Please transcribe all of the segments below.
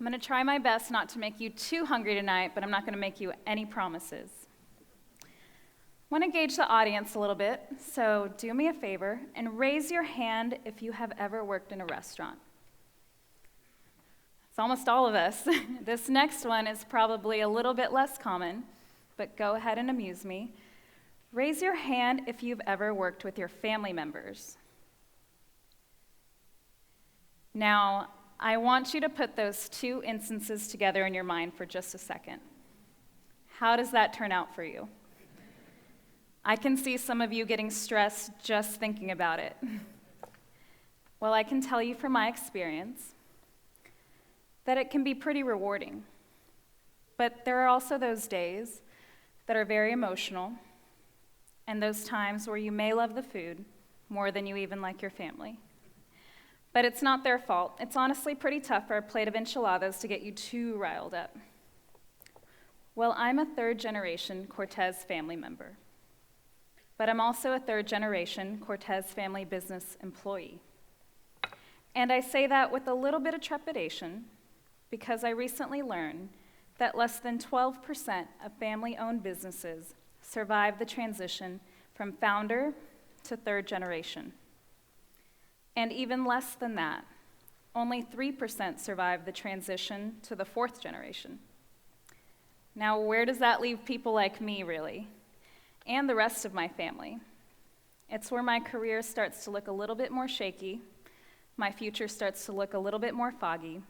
I'm going to try my best not to make you too hungry tonight, but I'm not going to make you any promises. I want to gauge the audience a little bit, so do me a favor and raise your hand if you have ever worked in a restaurant. It's almost all of us. This next one is probably a little bit less common, but go ahead and amuse me. Raise your hand if you've ever worked with your family members. Now, I want you to put those two instances together in your mind for just a second. How does that turn out for you? I can see some of you getting stressed just thinking about it. Well, I can tell you from my experience that it can be pretty rewarding. But there are also those days that are very emotional, and those times where you may love the food more than you even like your family. But it's not their fault. It's honestly pretty tough for a plate of enchiladas to get you too riled up. Well, I'm a third-generation Cortez family member, but I'm also a third-generation Cortez family business employee. And I say that with a little bit of trepidation because I recently learned that less than 12% of family-owned businesses survive the transition from founder to third generation. And even less than that, only 3% survive the transition to the fourth generation. Now, where does that leave people like me, really? And the rest of my family? It's where my career starts to look a little bit more shaky, my future starts to look a little bit more foggy.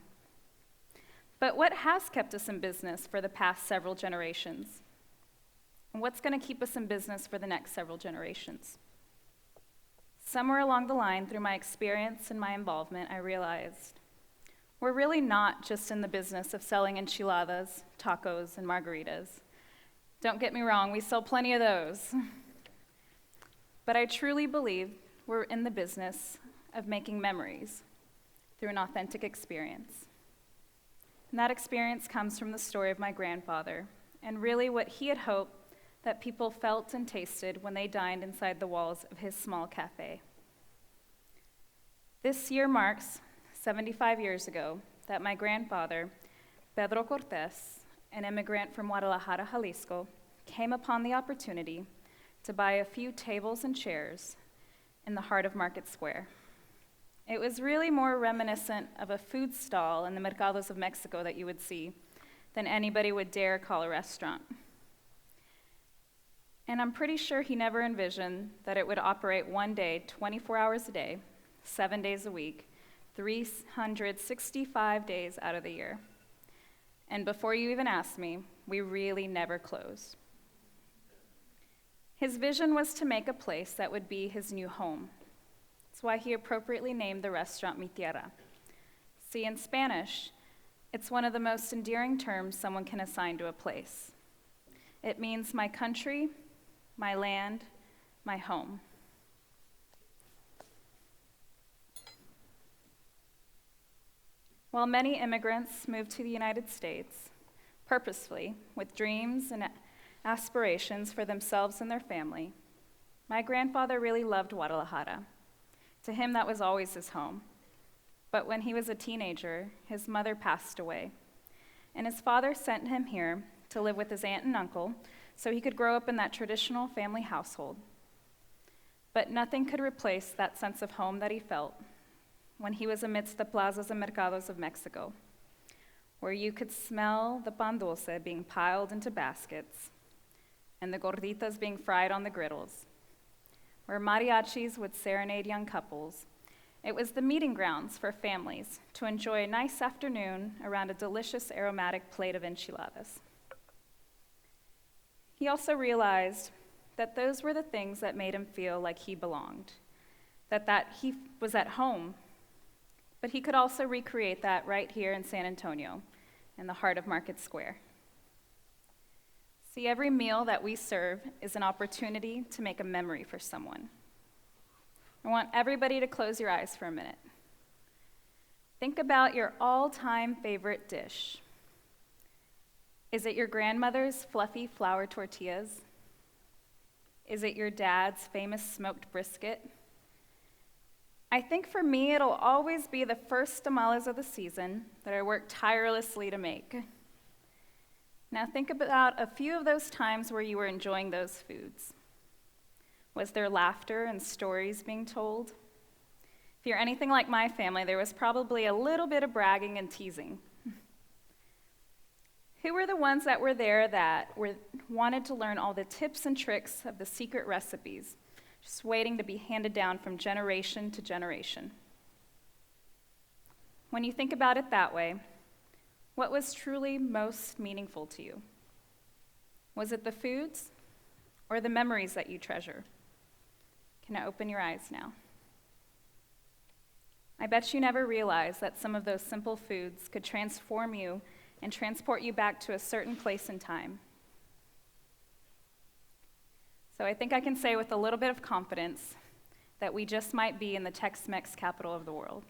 But what has kept us in business for the past several generations? And what's going to keep us in business for the next several generations? Somewhere along the line, through my experience and my involvement, I realized we're really not just in the business of selling enchiladas, tacos, and margaritas. Don't get me wrong, we sell plenty of those. But I truly believe we're in the business of making memories through an authentic experience. And that experience comes from the story of my grandfather, and really what he had hoped that people felt and tasted when they dined inside the walls of his small cafe. This year marks 75 years ago that my grandfather, Pedro Cortez, an immigrant from Guadalajara, Jalisco, came upon the opportunity to buy a few tables and chairs in the heart of Market Square. It was really more reminiscent of a food stall in the mercados of Mexico that you would see than anybody would dare call a restaurant. And I'm pretty sure he never envisioned that it would operate one day, 24 hours a day, 7 days a week, 365 days out of the year. And before you even ask me, we really never closed. His vision was to make a place that would be his new home. That's why he appropriately named the restaurant Mi Tierra. See, in Spanish, it's one of the most endearing terms someone can assign to a place. It means my country, my land, my home. While many immigrants moved to the United States, purposefully, with dreams and aspirations for themselves and their family, my grandfather really loved Guadalajara. To him, that was always his home. But when he was a teenager, his mother passed away, and his father sent him here to live with his aunt and uncle so he could grow up in that traditional family household. But nothing could replace that sense of home that he felt when he was amidst the plazas and mercados of Mexico, where you could smell the pan dulce being piled into baskets and the gorditas being fried on the griddles, where mariachis would serenade young couples. It was the meeting grounds for families to enjoy a nice afternoon around a delicious aromatic plate of enchiladas. He also realized that those were the things that made him feel like he belonged, that he was at home. But he could also recreate that right here in San Antonio, in the heart of Market Square. See, every meal that we serve is an opportunity to make a memory for someone. I want everybody to close your eyes for a minute. Think about your all-time favorite dish. Is it your grandmother's fluffy flour tortillas? Is it your dad's famous smoked brisket? I think for me, it'll always be the first tamales of the season that I worked tirelessly to make. Now think about a few of those times where you were enjoying those foods. Was there laughter and stories being told? If you're anything like my family, there was probably a little bit of bragging and teasing. Who were the ones that were there that wanted to learn all the tips and tricks of the secret recipes, just waiting to be handed down from generation to generation? When you think about it that way, what was truly most meaningful to you? Was it the foods or the memories that you treasure? Can I open your eyes now? I bet you never realized that some of those simple foods could transform you and transport you back to a certain place in time. So I think I can say with a little bit of confidence that we just might be in the Tex-Mex capital of the world.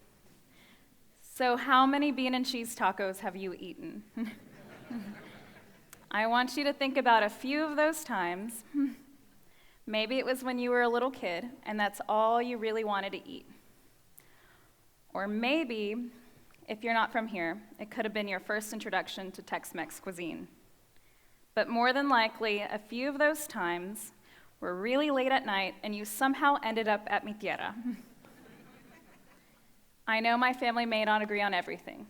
So how many bean and cheese tacos have you eaten? I want you to think about a few of those times. Maybe it was when you were a little kid and that's all you really wanted to eat. Or maybe, if you're not from here, it could have been your first introduction to Tex-Mex cuisine. But more than likely, a few of those times were really late at night and you somehow ended up at Mi Tierra. I know my family may not agree on everything,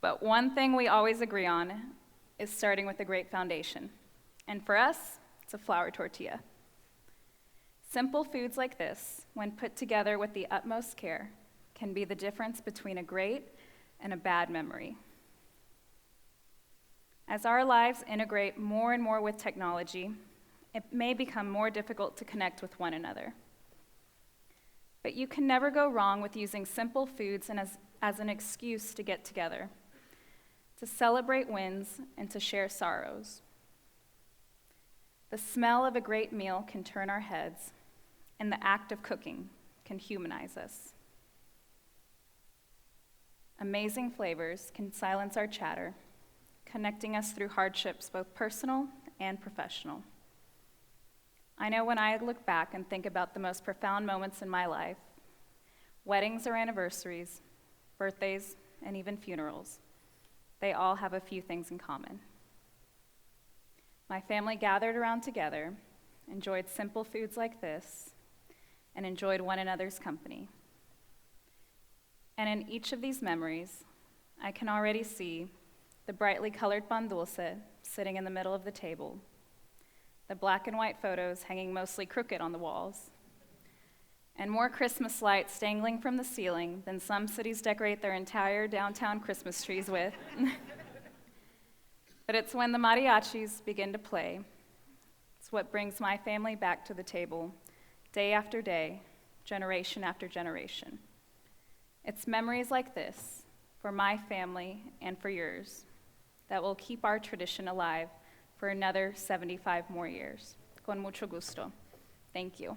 but one thing we always agree on is starting with a great foundation. And for us, it's a flour tortilla. Simple foods like this, when put together with the utmost care, can be the difference between a great and a bad memory. As our lives integrate more and more with technology, it may become more difficult to connect with one another. But you can never go wrong with using simple foods and as an excuse to get together, to celebrate wins and to share sorrows. The smell of a great meal can turn our heads, and the act of cooking can humanize us. Amazing flavors can silence our chatter, connecting us through hardships both personal and professional. I know when I look back and think about the most profound moments in my life, weddings or anniversaries, birthdays, and even funerals, they all have a few things in common. My family gathered around together, enjoyed simple foods like this, and enjoyed one another's company. And in each of these memories, I can already see the brightly colored pan dulce sitting in the middle of the table, the black and white photos hanging mostly crooked on the walls, and more Christmas lights dangling from the ceiling than some cities decorate their entire downtown Christmas trees with. But it's when the mariachis begin to play. It's what brings my family back to the table, day after day, generation after generation. It's memories like this, for my family and for yours, that will keep our tradition alive for another 75 more years. Con mucho gusto. Thank you.